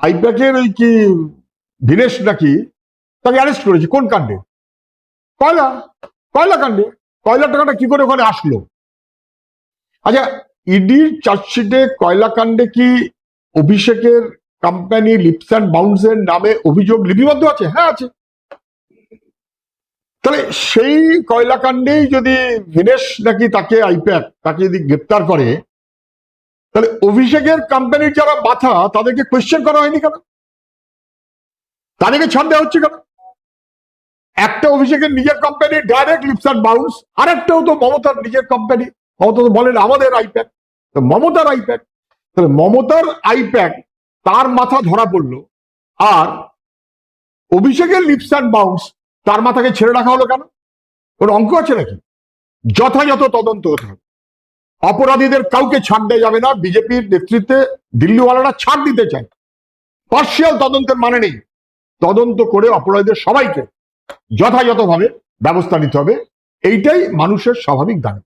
আইপ্যাকের ওই কি দীনেশ নাকি তাকে অ্যারেস্ট করেছে কোন কাণ্ডে? কয়লা কাণ্ডে। কয়লা টাকাটা কি করে ওখানে আসলো? আচ্ছা, ইডির চার্জশিটে কয়লা কাণ্ডে কি অভিষেকের কোম্পানি লিপস অ্যান্ড বাউন্সের নামে অভিযোগ লিপিবদ্ধ আছে? হ্যাঁ আছে। তাহলে সেই কয়লা কাণ্ডেই যদি দীনেশ নাকি তাকে আইপ্যাক তাকে যদি গ্রেপ্তার করে, তাহলে অভিষেকের কোম্পানির যারা মাথা তাদেরকে কোয়েশ্চেন করা হয়নি কেন? তাদেরকে ছাড় দেওয়া হচ্ছে কেন? একটা অভিষেকের নিজের company direct leaps and bounds, আর একটাও তো মমতার নিজের কোম্পানি। মমতা তো বলেন আমাদের আইপ্যাক, তো মমতার আইপ্যাক। তাহলে মমতার আইপ্যাক তার মাথা ধরা পড়লো, আর অভিষেকের লিপস অ্যান্ড বাউন্স তার মাথাকে ছেড়ে রাখা হলো কেন? ওর অঙ্ক আছে নাকি? যথাযথ তদন্ত হতে হবে। অপরাধীদের কাউকে ছাড় দেওয়া যাবে না। বিজেপির নেতৃত্বে দিল্লিওয়ালারা ছাড় দিতে চায়। পার্সিয়াল তদন্তের মানে নেই, তদন্ত করে অপরাধীদের সবাইকে যথাযথভাবে ব্যবস্থা নিতে হবে। এইটাই মানুষের স্বাভাবিক দাবি।